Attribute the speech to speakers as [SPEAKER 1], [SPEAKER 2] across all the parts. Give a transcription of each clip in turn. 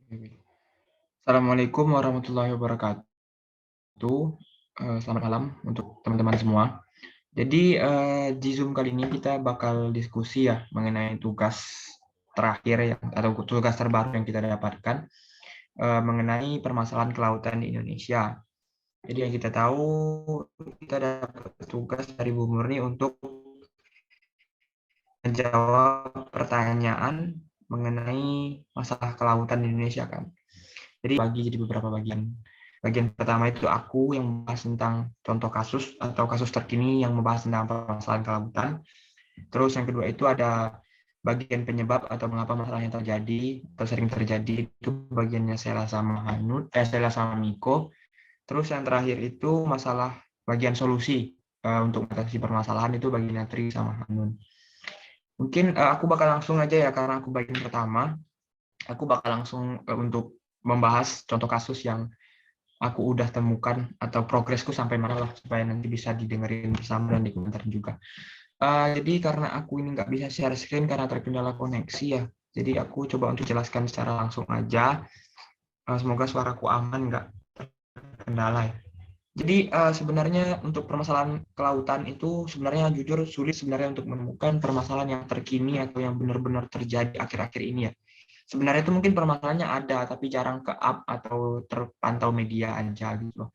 [SPEAKER 1] Assalamualaikum warahmatullahi wabarakatuh. Selamat malam untuk teman-teman semua. Jadi di Zoom kali ini kita bakal diskusi ya mengenai tugas terakhir atau tugas terbaru yang kita dapatkan mengenai permasalahan kelautan di Indonesia. Jadi yang kita tahu kita dapat tugas dari Bu Murni untuk menjawab pertanyaan mengenai masalah kelautan di Indonesia kan. Jadi bagi jadi beberapa bagian. Bagian pertama itu aku yang membahas tentang contoh kasus atau kasus terkini yang membahas tentang permasalahan kelautan. Terus yang kedua itu ada bagian penyebab atau mengapa masalah yang terjadi atau sering terjadi itu bagiannya Sela sama Sela sama Miko. Terus yang terakhir itu masalah bagian solusi untuk mengatasi permasalahan itu bagiannya Tri sama Hanun. Mungkin aku bakal langsung aja ya karena aku bagian pertama. Aku bakal langsung untuk membahas contoh kasus yang aku udah temukan atau progresku sampai mana lah supaya nanti bisa didengerin bersama dan dikomentarin juga. Jadi karena aku ini nggak bisa share screen karena terkendala koneksi ya, jadi aku coba untuk jelaskan secara langsung aja. Semoga suaraku aman nggak terkendala ya. Jadi sebenarnya untuk permasalahan kelautan itu sebenarnya jujur sulit sebenarnya untuk menemukan permasalahan yang terkini atau yang benar-benar terjadi akhir-akhir ini ya. Sebenarnya itu mungkin permasalahannya ada tapi jarang ke up atau terpantau media aja gitu loh.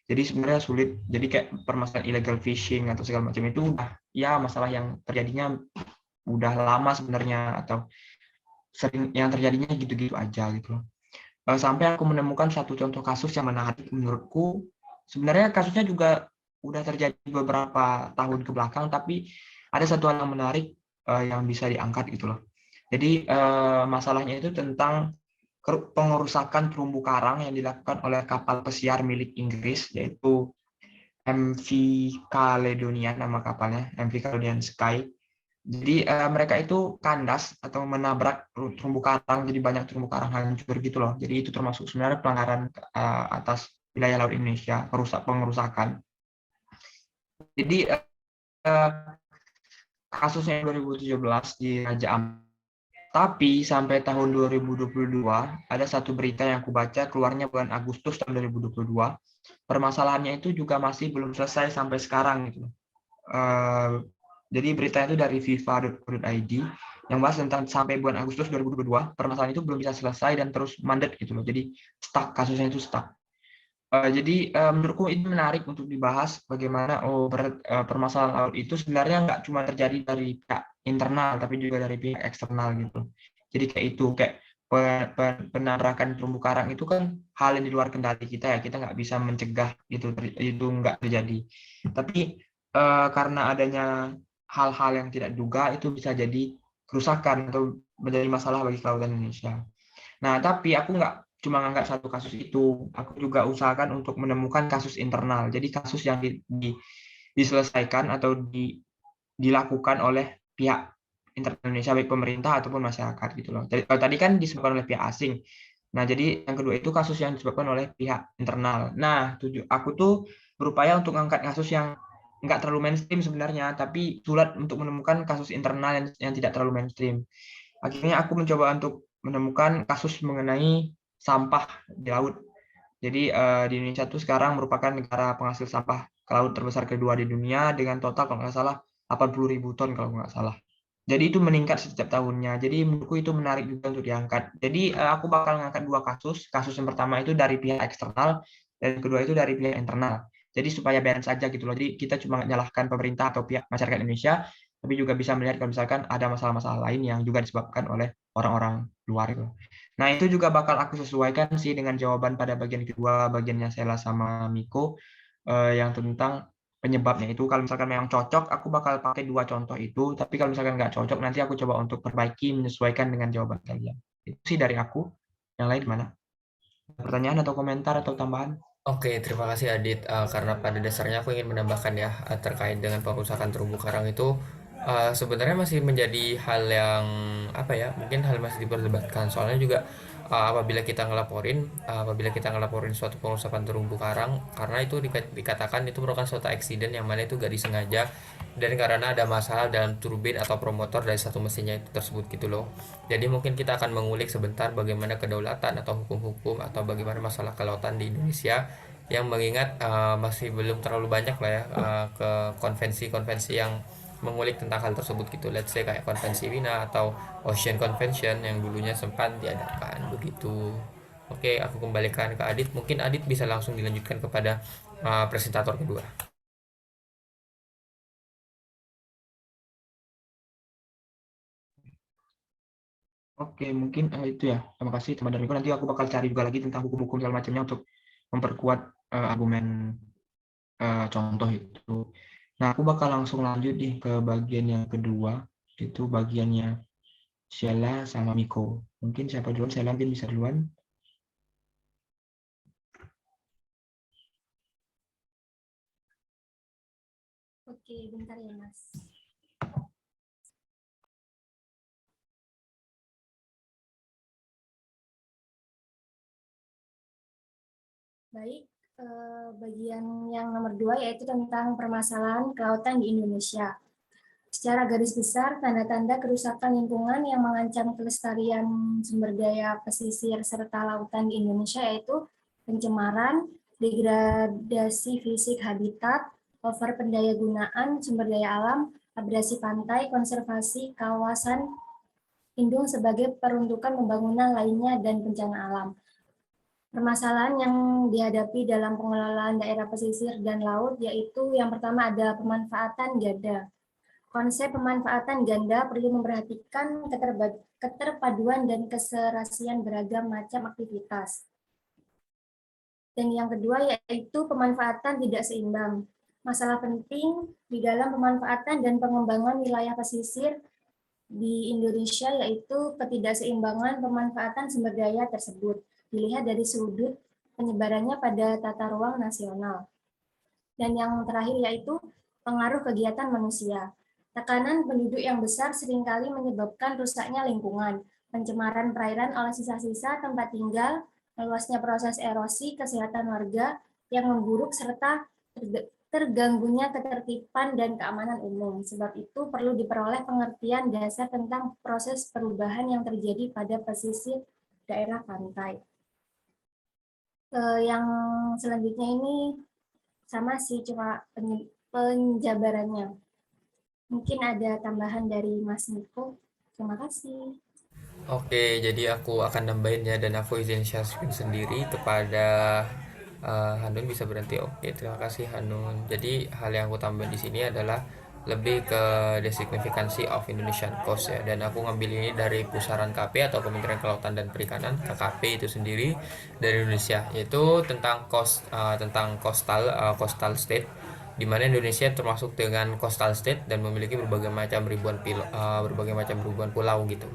[SPEAKER 1] Jadi sebenarnya sulit. Jadi kayak permasalahan illegal fishing atau segala macam itu udah ya masalah yang terjadinya udah lama sebenarnya atau sering yang terjadinya gitu-gitu aja gitu loh. Sampai aku menemukan satu contoh kasus yang menarik menurutku. Sebenarnya kasusnya juga udah terjadi beberapa tahun ke belakang, tapi ada satu hal yang menarik yang bisa diangkat gitu loh. Jadi masalahnya itu tentang pengerusakan terumbu karang yang dilakukan oleh kapal pesiar milik Inggris, yaitu MV Caledonia nama kapalnya, MV Caledonian Sky. Jadi mereka itu kandas atau menabrak terumbu karang, jadi banyak terumbu karang hancur gitu loh. Jadi itu termasuk sebenarnya pelanggaran atas wilayah laut Indonesia, pengerusakan. Jadi kasusnya 2017 di Raja Ampat. Tapi sampai tahun 2022 ada satu berita yang aku baca keluarnya bulan Agustus tahun 2022. Permasalahannya itu juga masih belum selesai sampai sekarang gitu. Jadi berita itu dari fifa.id yang bahas tentang sampai bulan Agustus 2022 permasalahan itu belum bisa selesai dan terus mandat gitu loh. Jadi stuck, kasusnya itu stuck. Jadi menurutku ini menarik untuk dibahas bagaimana permasalahan laut itu sebenarnya nggak cuma terjadi dari pihak internal tapi juga dari pihak eksternal gitu. Jadi kayak itu kayak penabrakan terumbu karang itu kan hal yang di luar kendali kita ya, kita nggak bisa mencegah itu nggak terjadi. Tapi karena adanya hal-hal yang tidak diduga itu bisa jadi kerusakan atau menjadi masalah bagi kelautan Indonesia. Nah, tapi aku nggak cuma ngangkat satu kasus itu, aku juga usahakan untuk menemukan kasus internal. Jadi kasus yang diselesaikan atau dilakukan oleh pihak internal Indonesia, baik pemerintah ataupun masyarakat gitu loh. Jadi, kalau tadi kan disebabkan oleh pihak asing. Nah, jadi yang kedua itu kasus yang disebabkan oleh pihak internal. Nah, aku tuh berupaya untuk mengangkat kasus yang nggak terlalu mainstream sebenarnya, tapi sulit untuk menemukan kasus internal yang tidak terlalu mainstream. Akhirnya aku mencoba untuk menemukan kasus mengenai sampah di laut. Jadi di Indonesia itu sekarang merupakan negara penghasil sampah ke laut terbesar kedua di dunia dengan total kalau nggak salah 80.000 ton kalau nggak salah. Jadi itu meningkat setiap tahunnya. Jadi menurutku itu menarik juga untuk diangkat. Jadi aku bakal mengangkat dua kasus. Kasus yang pertama itu dari pihak eksternal dan yang kedua itu dari pihak internal. Jadi supaya balance saja gitu loh. Jadi kita cuma menyalahkan pemerintah atau pihak masyarakat Indonesia, tapi juga bisa melihat kalau misalkan ada masalah-masalah lain yang juga disebabkan oleh orang-orang luar itu. Nah, itu juga bakal aku sesuaikan sih dengan jawaban pada bagian kedua, bagiannya Sela sama Miko, yang tentang penyebabnya itu. Kalau misalkan memang cocok, aku bakal pakai dua contoh itu, tapi kalau misalkan nggak cocok, nanti aku coba untuk perbaiki, menyesuaikan dengan jawaban kalian. Itu sih dari aku. Yang lain gimana? Pertanyaan atau komentar atau tambahan?
[SPEAKER 2] Oke, terima kasih Adit. Karena pada dasarnya aku ingin menambahkan ya terkait dengan perusakan terumbu karang itu. Sebenarnya masih menjadi hal yang apa ya, mungkin hal masih diperdebatkan, soalnya juga apabila kita ngelaporin suatu pengusapan terumbu karang, karena itu dikatakan itu merupakan suatu eksiden yang mana itu gak disengaja, dan karena ada masalah dalam turbin atau promotor dari satu mesinnya itu tersebut gitu loh. Jadi mungkin kita akan mengulik sebentar bagaimana kedaulatan atau hukum-hukum atau bagaimana masalah kelautan di Indonesia, yang mengingat masih belum terlalu banyak lah ya ke konvensi-konvensi yang mengulik tentang hal tersebut gitu. Let's say kayak konvensi Wina atau Ocean Convention yang dulunya sempat diadakan begitu. Oke, aku kembalikan ke Adit. Mungkin Adit bisa langsung dilanjutkan kepada presentator kedua.
[SPEAKER 1] Oke, mungkin itu ya. Terima kasih teman Darmiko. Nanti aku bakal cari juga lagi tentang hukum-hukum segala macamnya untuk memperkuat argumen contoh itu. Nah, aku bakal langsung lanjut nih ke bagian yang kedua, itu bagiannya Sheila sama Miko. Mungkin siapa duluan? Sheila mungkin bisa duluan.
[SPEAKER 3] Oke, bentar ya Mas. Baik, bagian yang nomor 2 yaitu tentang permasalahan kelautan di Indonesia. Secara garis besar, tanda-tanda kerusakan lingkungan yang mengancam kelestarian sumber daya pesisir serta lautan di Indonesia yaitu pencemaran, degradasi fisik habitat, over pendayagunaan sumber daya alam, abrasi pantai, konservasi kawasan lindung sebagai peruntukan pembangunan lainnya, dan bencana alam. Permasalahan yang dihadapi dalam pengelolaan daerah pesisir dan laut yaitu yang pertama ada pemanfaatan ganda. Konsep pemanfaatan ganda perlu memperhatikan keterpaduan dan keserasian beragam macam aktivitas. Dan yang kedua yaitu pemanfaatan tidak seimbang. Masalah penting di dalam pemanfaatan dan pengembangan wilayah pesisir di Indonesia yaitu ketidakseimbangan pemanfaatan sumber daya tersebut, dilihat dari sudut penyebarannya pada tata ruang nasional. Dan yang terakhir yaitu pengaruh kegiatan manusia. Tekanan penduduk yang besar seringkali menyebabkan rusaknya lingkungan, pencemaran perairan oleh sisa-sisa tempat tinggal, meluasnya proses erosi kesehatan warga yang memburuk, serta terganggunya ketertiban dan keamanan umum. Sebab itu perlu diperoleh pengertian dasar tentang proses perubahan yang terjadi pada pesisir daerah pantai. Yang selanjutnya ini sama sih, cuma penjabarannya. Mungkin ada tambahan dari Mas Niko. Terima kasih.
[SPEAKER 2] Oke, jadi aku akan nambahin ya, dan aku izin share screen sendiri kepada Hanun. Bisa berhenti. Oke, terima kasih Hanun. Jadi hal yang aku tambah di sini adalah lebih ke the significancy of Indonesian Coast ya, dan aku ngambil ini dari Pusaran KP atau Kementerian Kelautan dan Perikanan, KKP itu sendiri, dari Indonesia, yaitu tentang coastal state, di mana Indonesia termasuk dengan coastal state dan memiliki berbagai macam ribuan pulau gitu.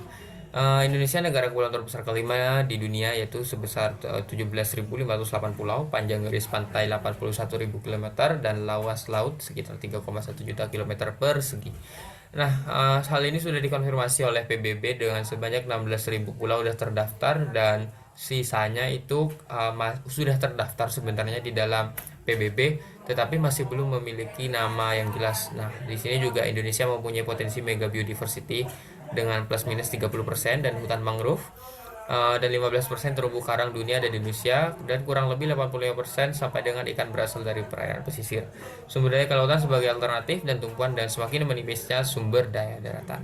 [SPEAKER 2] Indonesia negara kepulauan terbesar kelima di dunia, yaitu sebesar 17.508 pulau, panjang garis pantai 81.000 km, dan luas laut sekitar 3,1 juta kilometer persegi. Nah, hal ini sudah dikonfirmasi oleh PBB dengan sebanyak 16.000 pulau sudah terdaftar, dan sisanya itu sudah terdaftar sebenarnya di dalam PBB, tetapi masih belum memiliki nama yang jelas. Nah, di sini juga Indonesia mempunyai potensi mega biodiversity dengan plus minus 30%, dan hutan mangrove, dan 15% terumbu karang dunia ada di Indonesia, dan kurang lebih 85% sampai dengan ikan berasal dari perairan pesisir. Sumber daya kelautan sebagai alternatif dan tumpuan dan semakin menipisnya sumber daya daratan.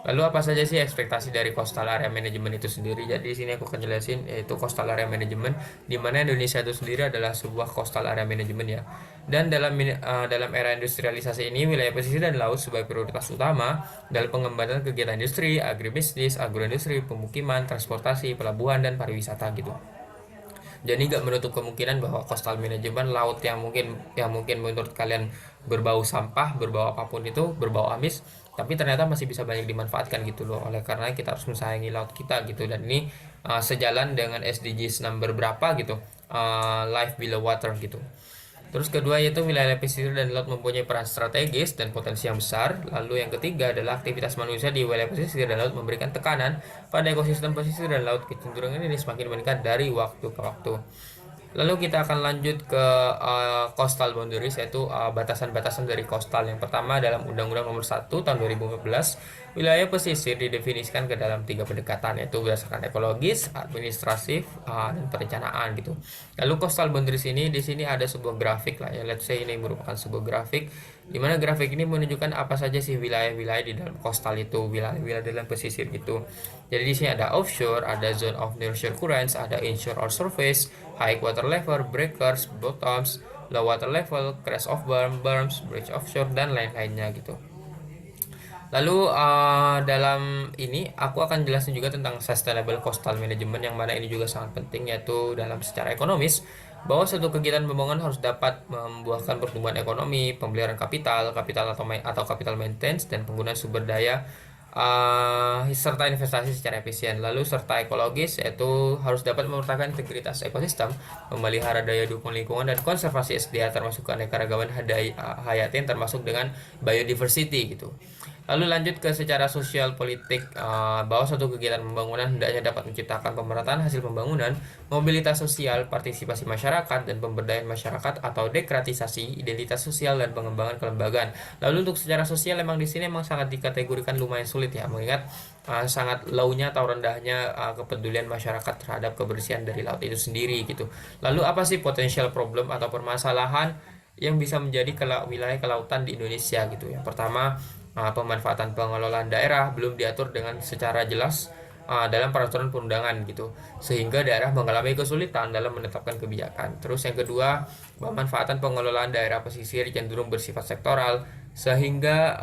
[SPEAKER 2] Lalu apa saja sih ekspektasi dari Coastal Area Management itu sendiri? Jadi di sini aku akan jelasin, yaitu Coastal Area Management, di mana Indonesia itu sendiri adalah sebuah Coastal Area Management ya. Dan dalam era industrialisasi ini, wilayah pesisir dan laut sebagai prioritas utama dalam pengembangan kegiatan industri, agribisnis, agroindustri, pemukiman, transportasi, pelabuhan, dan pariwisata gitu. Jadi nggak menutup kemungkinan bahwa coastal management laut yang mungkin menurut kalian berbau sampah, berbau apapun itu, berbau amis, tapi ternyata masih bisa banyak dimanfaatkan gitu loh. Oleh karena kita harus mensayangi laut kita gitu, dan ini sejalan dengan SDGs number berapa gitu, life below water gitu. Terus kedua yaitu wilayah pesisir dan laut mempunyai peran strategis dan potensi yang besar. Lalu yang ketiga adalah aktivitas manusia di wilayah pesisir dan laut memberikan tekanan pada ekosistem pesisir dan laut. Kecenderungan ini semakin meningkat dari waktu ke waktu. Lalu kita akan lanjut ke coastal boundaries, yaitu batasan-batasan dari coastal. Yang pertama dalam Undang-Undang Nomor 1 Tahun 2014, wilayah pesisir didefinisikan ke dalam 3 pendekatan, yaitu berdasarkan ekologis, administratif, dan perencanaan gitu. Lalu coastal boundaries ini di sini ada sebuah grafik lah ya. Let's say ini merupakan sebuah grafik di mana grafik ini menunjukkan apa saja sih wilayah-wilayah di dalam coastal itu, wilayah-wilayah dalam pesisir gitu. Jadi di sini ada offshore, ada zone of nearshore currents, ada inshore or surface, high water level, breakers, bottoms, low water level, crash of berms, bridge offshore, dan lain-lainnya gitu. Lalu dalam ini aku akan jelasin juga tentang sustainable coastal management, yang mana ini juga sangat penting, yaitu dalam secara ekonomis bahwa suatu kegiatan pembangunan harus dapat membuahkan pertumbuhan ekonomi, pemeliharaan kapital atau capital maintenance, dan penggunaan sumber daya serta investasi secara efisien. Lalu serta ekologis, yaitu harus dapat mempertahankan integritas ekosistem, memelihara daya dukung lingkungan, dan konservasi SDA termasuk keanekaragaman hayati termasuk dengan biodiversity gitu. Lalu lanjut ke secara sosial politik, bahwa suatu kegiatan pembangunan hendaknya dapat menciptakan pemerataan hasil pembangunan, mobilitas sosial, partisipasi masyarakat, dan pemberdayaan masyarakat atau dekratisasi, identitas sosial, dan pengembangan kelembagaan. Lalu untuk secara sosial memang di sini memang sangat dikategorikan lumayan sulit ya, mengingat sangat low-nya atau rendahnya kepedulian masyarakat terhadap kebersihan dari laut itu sendiri gitu. Lalu apa sih potensial problem atau permasalahan yang bisa menjadi wilayah kelautan di Indonesia gitu? Yang pertama, pemanfaatan pengelolaan daerah belum diatur dengan secara jelas dalam peraturan perundangan gitu, sehingga daerah mengalami kesulitan dalam menetapkan kebijakan. Terus yang kedua, pemanfaatan pengelolaan daerah pesisir cenderung bersifat sektoral, sehingga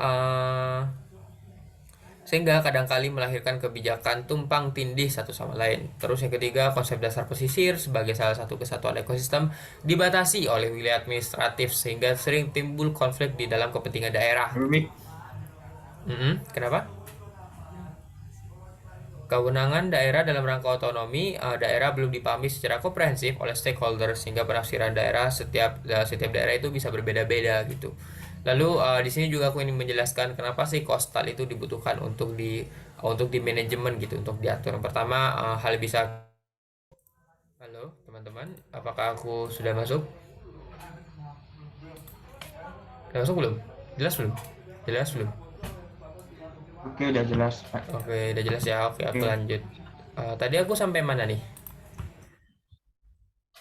[SPEAKER 2] kadangkali melahirkan kebijakan tumpang tindih satu sama lain. Terus yang ketiga, konsep dasar pesisir sebagai salah satu kesatuan ekosistem dibatasi oleh wilayah administratif, sehingga sering timbul konflik di dalam kepentingan daerah. Kenapa? Kewenangan daerah dalam rangka otonomi daerah belum dipahami secara komprehensif oleh stakeholder, sehingga penafsiran daerah setiap daerah itu bisa berbeda-beda gitu. Lalu di sini juga aku ingin menjelaskan kenapa sih coastal itu dibutuhkan untuk di manajemen gitu, untuk diatur. Yang pertama, hal bisa. Halo teman-teman, apakah aku sudah masuk? Sudah masuk belum? Jelas belum? Jelas belum?
[SPEAKER 1] Oke, udah jelas.
[SPEAKER 2] Oke, udah jelas ya. Oke, aku lanjut. Tadi aku sampai mana nih?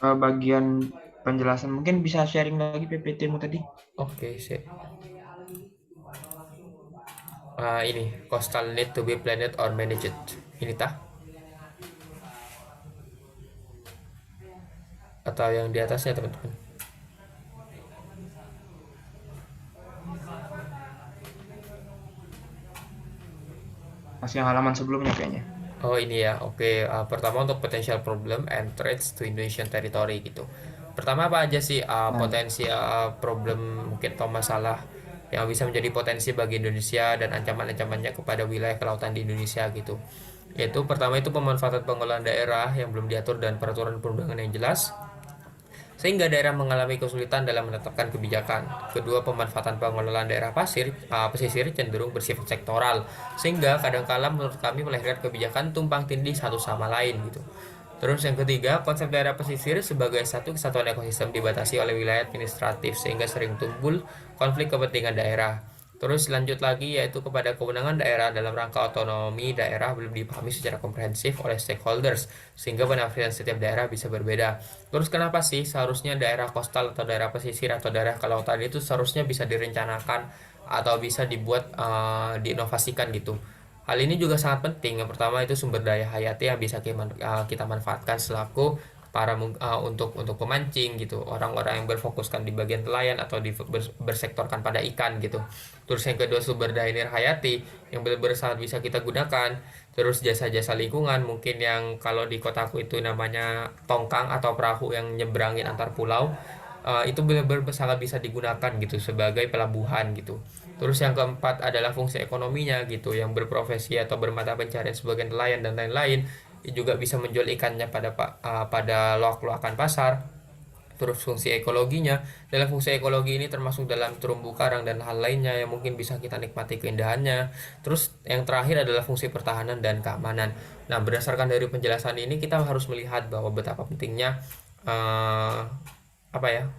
[SPEAKER 1] Bagian penjelasan, mungkin bisa sharing lagi PPT-mu tadi.
[SPEAKER 2] Oke, sip. Ini coastal need to be planned or managed. Ini tah? Atau yang di atasnya teman-teman?
[SPEAKER 1] Masih yang halaman sebelumnya kayaknya.
[SPEAKER 2] Oh ini ya, oke. Pertama untuk potential problem and threats to Indonesian territory gitu. Pertama apa aja sih potensi problem mungkin atau masalah yang bisa menjadi potensi bagi Indonesia dan ancaman-ancamannya kepada wilayah kelautan di Indonesia gitu. Yaitu pertama itu pemanfaatan pengelolaan daerah yang belum diatur dan peraturan perundangan yang jelas, sehingga daerah mengalami kesulitan dalam menetapkan kebijakan. Kedua, pemanfaatan pengelolaan daerah pesisir cenderung bersifat sektoral, sehingga kadangkala menurut kami melahirkan kebijakan tumpang tindih satu sama lain gitu. Terus yang ketiga, konsep daerah pesisir sebagai satu kesatuan ekosistem dibatasi oleh wilayah administratif, sehingga sering timbul konflik kepentingan daerah. Terus lanjut lagi, yaitu kepada kewenangan daerah dalam rangka otonomi daerah belum dipahami secara komprehensif oleh stakeholders, sehingga penafsiran setiap daerah bisa berbeda. Terus kenapa sih seharusnya daerah kostal atau daerah pesisir atau daerah kelautan itu seharusnya bisa direncanakan atau bisa dibuat diinovasikan gitu? Hal ini juga sangat penting. Yang pertama itu sumber daya hayati yang bisa kita manfaatkan selaku untuk pemancing gitu, orang-orang yang berfokuskan di bagian nelayan atau bersektorkan pada ikan gitu. Terus yang kedua, sumber daya hayati yang benar-benar sangat bisa kita gunakan. Terus jasa-jasa lingkungan, mungkin yang kalau di kotaku itu namanya tongkang atau perahu yang nyebrangin antar pulau, itu benar-benar sangat bisa digunakan gitu sebagai pelabuhan gitu. Terus yang keempat adalah fungsi ekonominya gitu, yang berprofesi atau bermata pencarian sebagai nelayan dan lain-lain juga bisa menjual ikannya pada loak-loakan pasar. terus fungsi ekologinya. Dalam fungsi ekologi ini termasuk dalam terumbu karang dan hal lainnya yang mungkin bisa kita nikmati keindahannya. Terus yang terakhir adalah fungsi pertahanan dan keamanan. Nah, berdasarkan dari penjelasan ini kita harus melihat bahwa betapa pentingnya apa ya,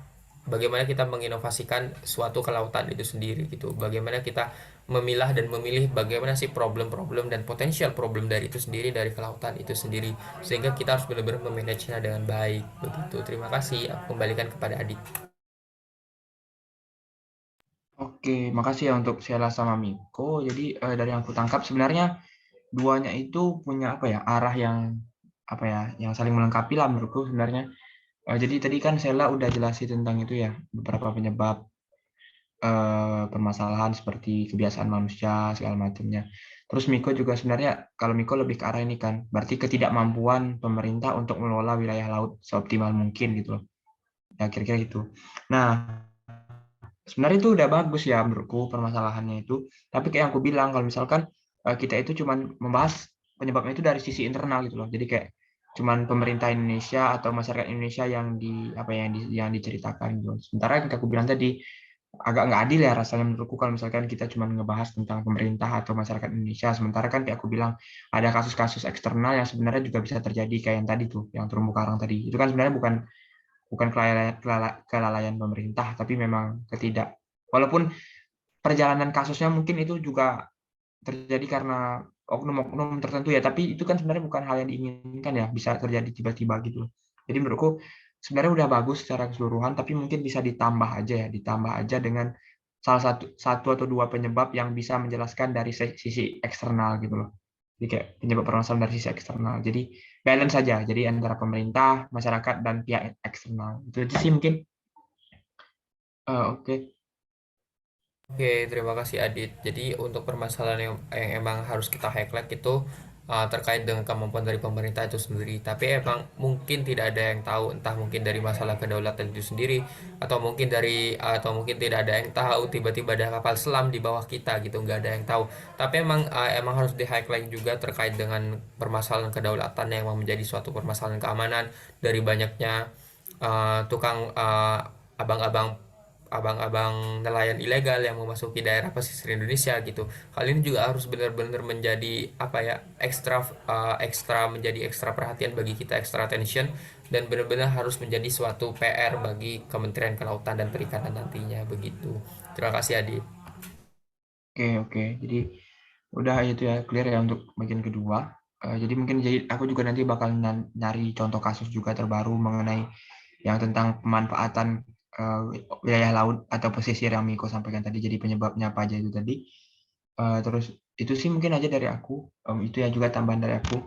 [SPEAKER 2] bagaimana kita menginovasikan suatu kelautan itu sendiri gitu, bagaimana kita memilah dan memilih bagaimana sih problem-problem dan potensial problem dari itu sendiri, dari kelautan itu sendiri, sehingga kita harus benar-benar memanagenya dengan baik begitu. Terima kasih, aku kembalikan kepada Adik.
[SPEAKER 1] Oke, makasih ya untuk Sheila sama Miko. Jadi dari yang aku tangkap sebenarnya duanya itu punya apa ya, arah yang apa ya, yang saling melengkapi lah menurutku sebenarnya. Jadi tadi kan Sheila udah jelasin tentang itu ya, beberapa penyebab permasalahan seperti kebiasaan manusia segala macamnya. Terus Miko juga sebenarnya kalau Miko lebih ke arah ini kan, berarti ketidakmampuan pemerintah untuk mengelola wilayah laut seoptimal mungkin gitu loh. Ya kira-kira gitu. Nah, sebenarnya itu udah bagus ya menurutku permasalahannya itu. Tapi kayak yang aku bilang kalau misalkan kita itu cuman membahas penyebabnya itu dari sisi internal gitu loh. Jadi kayak cuman pemerintah Indonesia atau masyarakat Indonesia yang yang diceritakan gitu. Sementara yang aku bilang tadi agak nggak adil ya rasanya menurutku kalau misalkan kita cuma ngebahas tentang pemerintah atau masyarakat Indonesia, sementara kan kayak aku bilang ada kasus-kasus eksternal yang sebenarnya juga bisa terjadi kayak yang tadi tuh, yang terumbu karang tadi. Itu kan sebenarnya bukan bukan kelalaian pemerintah, tapi memang walaupun perjalanan kasusnya mungkin itu juga terjadi karena oknum-oknum tertentu ya, tapi itu kan sebenarnya bukan hal yang diinginkan ya, bisa terjadi tiba-tiba gitu. Jadi menurutku sebenarnya udah bagus secara keseluruhan, tapi mungkin bisa ditambah aja dengan salah satu atau dua penyebab yang bisa menjelaskan dari sisi eksternal gitu loh. Jadi kayak penyebab permasalahan dari sisi eksternal. Jadi balance saja. Jadi antara pemerintah, masyarakat, dan pihak eksternal. Itu aja sih mungkin. Oke.
[SPEAKER 2] Oke, terima kasih Adit. Jadi untuk permasalahan yang emang harus kita highlight itu terkait dengan kemampuan dari pemerintah itu sendiri. Tapi emang mungkin tidak ada yang tahu, entah mungkin dari masalah kedaulatan itu sendiri, atau mungkin tidak ada yang tahu tiba-tiba ada kapal selam di bawah kita gitu, nggak ada yang tahu. Tapi emang harus di highlight juga terkait dengan permasalahan kedaulatan yang emang menjadi suatu permasalahan keamanan dari banyaknya tukang abang-abang abang-abang nelayan ilegal yang memasuki daerah pesisir Indonesia gitu. Hal ini juga harus benar-benar menjadi apa ya, menjadi ekstra perhatian bagi kita, extra attention, dan benar-benar harus menjadi suatu PR bagi Kementerian Kelautan dan Perikanan nantinya begitu. Terima kasih Adi.
[SPEAKER 1] Oke. Jadi udah itu ya clear ya untuk bagian kedua. Jadi mungkin aku juga nanti bakal nyari contoh kasus juga terbaru mengenai yang tentang pemanfaatan eh, wilayah laut atau pesisir yang Miko sampaikan tadi. Jadi penyebabnya apa aja itu tadi. Terus itu sih mungkin aja dari aku. Itu ya juga tambahan dari aku.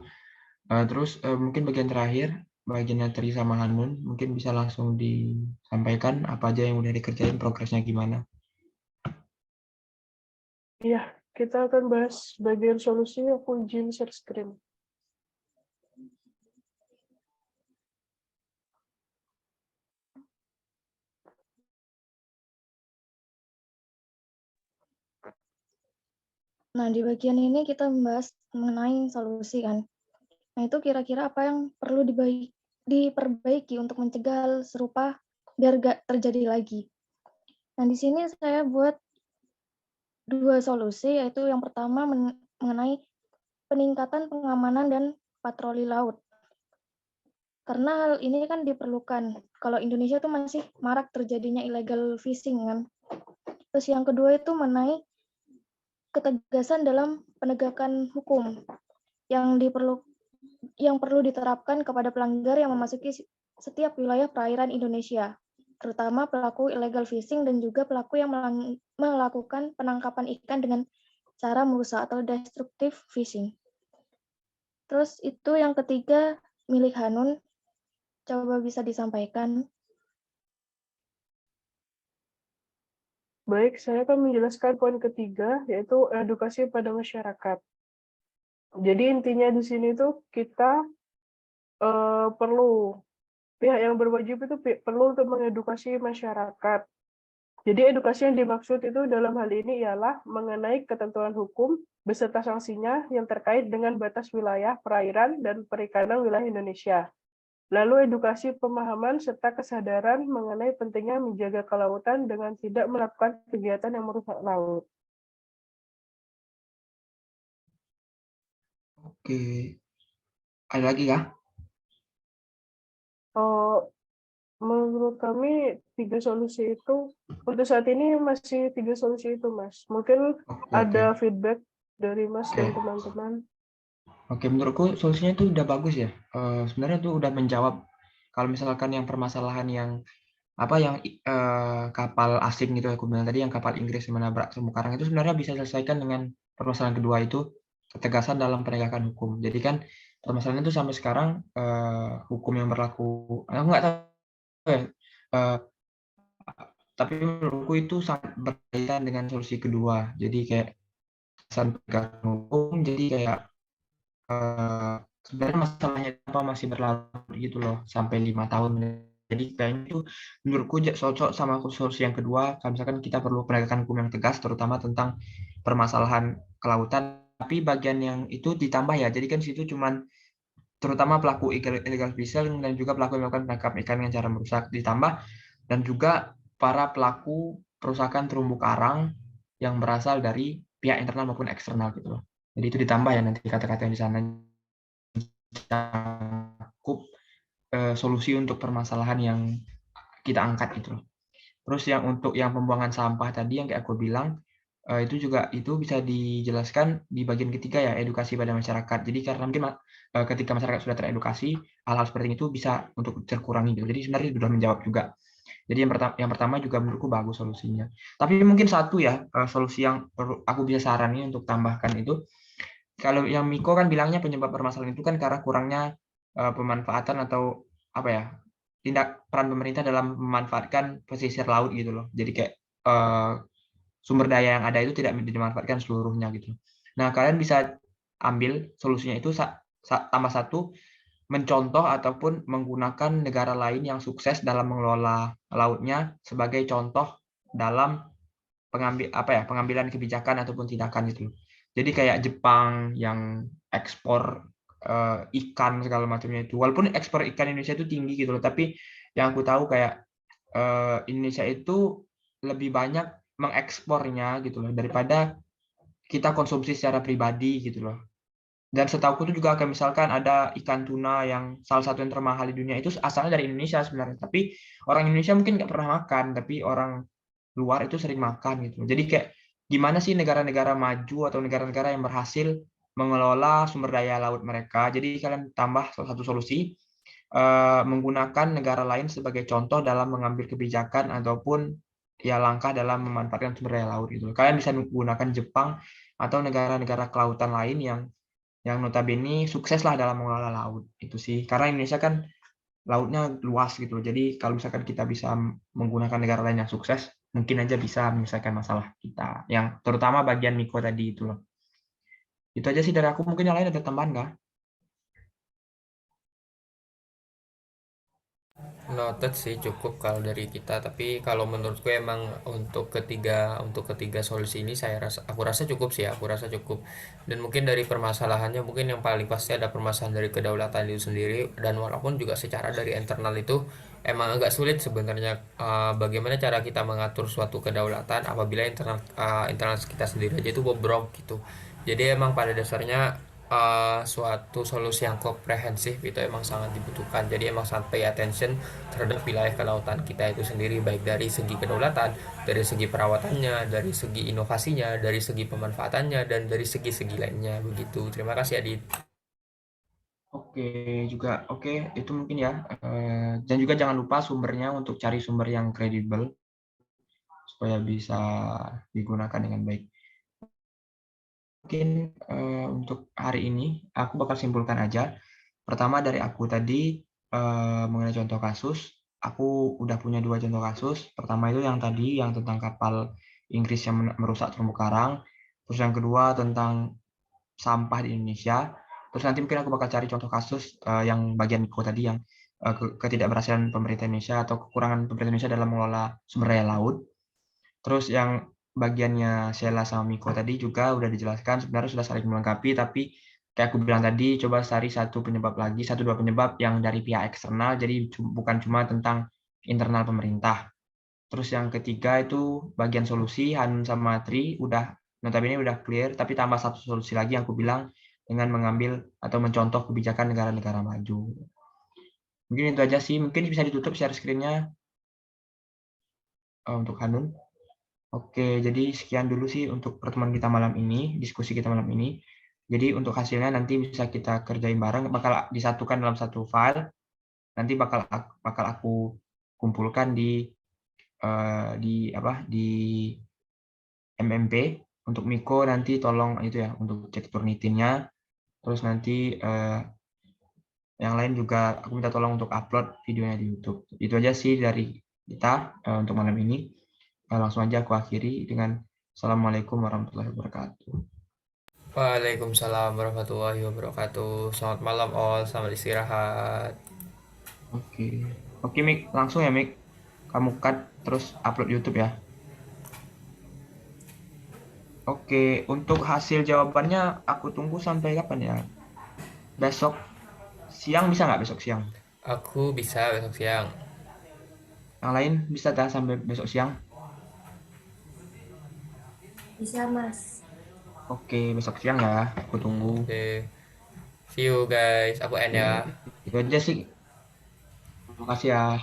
[SPEAKER 1] Terus mungkin bagian terakhir, bagian Tri sama Hanun, mungkin bisa langsung disampaikan apa aja yang udah dikerjain, progresnya gimana.
[SPEAKER 4] Iya, kita akan bahas bagian solusinya. Aku izin share screen.
[SPEAKER 3] Nah, di bagian ini kita membahas mengenai solusi kan. Nah, itu kira-kira apa yang perlu diperbaiki untuk mencegah hal serupa biar gak terjadi lagi. Nah, di sini saya buat dua solusi, yaitu yang pertama mengenai peningkatan pengamanan dan patroli laut. Karena hal ini kan diperlukan. Kalau Indonesia tuh masih marak terjadinya illegal fishing kan. Terus yang kedua itu mengenai ketegasan dalam penegakan hukum yang perlu diterapkan kepada pelanggar yang memasuki setiap wilayah perairan Indonesia, terutama pelaku illegal fishing dan juga pelaku yang melakukan penangkapan ikan dengan cara merusak atau destructive fishing. Terus itu yang ketiga milik Hanun, coba bisa disampaikan.
[SPEAKER 4] Baik, saya akan menjelaskan poin ketiga, yaitu edukasi pada masyarakat. Jadi intinya di sini tuh kita perlu, pihak yang berwajib itu perlu untuk mengedukasi masyarakat. Jadi edukasi yang dimaksud itu dalam hal ini ialah mengenai ketentuan hukum beserta sanksinya yang terkait dengan batas wilayah perairan dan perikanan wilayah Indonesia. Lalu edukasi pemahaman serta kesadaran mengenai pentingnya menjaga kelautan dengan tidak melakukan kegiatan yang merusak laut.
[SPEAKER 1] Oke, ada lagi kah?
[SPEAKER 4] Menurut kami 3 solusi itu untuk saat ini masih 3 solusi itu, Mas. Mungkin
[SPEAKER 1] Oke,
[SPEAKER 4] ada
[SPEAKER 1] oke.
[SPEAKER 4] feedback dari Mas dan
[SPEAKER 1] Oke.
[SPEAKER 4] teman-teman.
[SPEAKER 1] Oke, menurutku solusinya itu udah bagus ya. Sebenarnya itu udah menjawab kalau misalkan yang permasalahan yang kapal asing gitu aku bilang tadi, yang kapal Inggris yang menabrak terumbu karang itu sebenarnya bisa diselesaikan dengan permasalahan kedua itu ketegasan dalam penegakan hukum. Jadi kan permasalahan itu sampai sekarang hukum yang berlaku, aku nggak tahu ya, eh, tapi menurutku itu sangat berkaitan dengan solusi kedua. Jadi kayak kesan penegakan hukum, jadi kayak sebenarnya masalahnya apa masih berlarut gitu loh sampai 5 tahun. Jadi kayaknya itu menurutku cocok sama solusi yang kedua. Kalau misalkan kita perlu penegakan hukum yang tegas, terutama tentang permasalahan kelautan. Tapi bagian yang itu ditambah ya. Jadi kan situ cuman terutama pelaku illegal fishing dan juga pelaku yang melakukan penangkap ikan dengan cara merusak ditambah, dan juga para pelaku perusakan terumbu karang yang berasal dari pihak internal maupun eksternal gitu loh. Jadi itu ditambah ya nanti kata-kata yang di sana cukup solusi untuk permasalahan yang kita angkat gitu loh. Terus yang untuk yang pembuangan sampah tadi yang kayak aku bilang itu juga itu bisa dijelaskan di bagian ketiga ya, edukasi pada masyarakat. Jadi karena mungkin ketika masyarakat sudah teredukasi, hal-hal seperti itu bisa untuk terkurangi gitu. Jadi sebenarnya sudah menjawab juga. Jadi yang pertama juga menurutku bagus solusinya. Tapi mungkin satu ya solusi yang perlu aku bisa saranin untuk tambahkan itu, kalau yang Miko kan bilangnya penyebab permasalahan itu kan karena kurangnya pemanfaatan atau apa ya, tindak peran pemerintah dalam memanfaatkan pesisir laut gitu loh. Jadi kayak sumber daya yang ada itu tidak dimanfaatkan seluruhnya gitu. Nah, kalian bisa ambil solusinya itu tambah satu, mencontoh ataupun menggunakan negara lain yang sukses dalam mengelola lautnya sebagai contoh dalam pengambilan kebijakan ataupun tindakan gitu. Jadi kayak Jepang yang ekspor ikan segala macamnya itu, walaupun ekspor ikan Indonesia itu tinggi gitu loh, tapi yang aku tahu kayak Indonesia itu lebih banyak mengekspornya gitu loh daripada kita konsumsi secara pribadi gitu loh. Dan setahuku itu juga kayak misalkan ada ikan tuna yang salah satu yang termahal di dunia itu asalnya dari Indonesia sebenarnya, tapi orang Indonesia mungkin nggak pernah makan, tapi orang luar itu sering makan gitu. Jadi kayak gimana sih negara-negara maju atau negara-negara yang berhasil mengelola sumber daya laut mereka. Jadi kalian tambah satu solusi, menggunakan negara lain sebagai contoh dalam mengambil kebijakan ataupun ya langkah dalam memanfaatkan sumber daya laut gitu. Kalian bisa menggunakan Jepang atau negara-negara kelautan lain yang notabene sukses lah dalam mengelola laut itu sih. Karena Indonesia kan lautnya luas gitu. Jadi kalau misalkan kita bisa menggunakan negara lain yang sukses, mungkin aja bisa menyelesaikan masalah kita. Yang terutama bagian Miko tadi itu loh. Itu aja sih dari aku. Mungkin yang lain ada tambahan nggak?
[SPEAKER 2] Noted sih, cukup kalau dari kita. Tapi kalau menurutku emang untuk ketiga solusi ini aku rasa cukup sih, aku rasa cukup. Dan mungkin dari permasalahannya, mungkin yang paling pasti ada permasalahan dari kedaulatan itu sendiri. Dan walaupun juga secara dari internal itu emang agak sulit sebenarnya, bagaimana cara kita mengatur suatu kedaulatan apabila internal kita sendiri aja itu bobrok gitu. Jadi emang pada dasarnya suatu solusi yang komprehensif itu emang sangat dibutuhkan. Jadi emang sangat pay attention terhadap wilayah kelautan kita itu sendiri, baik dari segi kedaulatan, dari segi perawatannya, dari segi inovasinya, dari segi pemanfaatannya, dan dari segi-segi lainnya begitu. Terima kasih Adit.
[SPEAKER 1] Oke, juga oke itu mungkin ya. Dan juga jangan lupa sumbernya untuk cari sumber yang kredibel supaya bisa digunakan dengan baik. Mungkin untuk hari ini aku bakal simpulkan aja. Pertama dari aku tadi mengenai contoh kasus, aku udah punya 2 contoh kasus. Pertama itu yang tadi yang tentang kapal Inggris yang merusak terumbu karang. Terus yang kedua tentang sampah di Indonesia. Terus nanti mungkin aku bakal cari contoh kasus yang bagian Miko tadi yang ketidakberhasilan pemerintah Indonesia atau kekurangan pemerintah Indonesia dalam mengelola sumber daya laut. Terus yang bagiannya Sheila sama Miko tadi juga udah dijelaskan, sebenarnya sudah saling melengkapi, tapi kayak aku bilang tadi, coba cari satu penyebab lagi, satu dua penyebab yang dari pihak eksternal, jadi bukan cuma tentang internal pemerintah. Terus yang ketiga itu bagian solusi, Hanun sama Tri udah notabene udah clear, tapi tambah satu solusi lagi yang aku bilang dengan mengambil atau mencontoh kebijakan negara-negara maju. Mungkin itu aja sih, mungkin bisa ditutup share screen-nya untuk Hanun. Oke, jadi sekian dulu sih untuk pertemuan kita malam ini, diskusi kita malam ini. Jadi untuk hasilnya nanti bisa kita kerjain bareng, bakal disatukan dalam satu file. Nanti bakal aku kumpulkan di MMP. Untuk Miko nanti tolong itu ya untuk cek Turnitinnya. Terus nanti yang lain juga aku minta tolong untuk upload videonya di YouTube. Itu aja sih dari kita untuk malam ini. Langsung aja aku akhiri dengan Assalamualaikum warahmatullahi wabarakatuh.
[SPEAKER 2] Waalaikumsalam warahmatullahi wabarakatuh. Selamat malam all, selamat istirahat.
[SPEAKER 1] Oke Mik, langsung ya Mik. Kamu cut terus upload YouTube ya. Oke, untuk hasil jawabannya aku tunggu sampai kapan ya? Besok siang bisa nggak besok siang?
[SPEAKER 2] Aku bisa besok siang.
[SPEAKER 1] Yang lain bisa tak sampai besok siang?
[SPEAKER 3] Bisa, Mas.
[SPEAKER 1] Oke, besok siang ya. Aku tunggu.
[SPEAKER 2] Oke. See you guys. Aku end ya.
[SPEAKER 1] Itu aja sih. Terima kasih ya.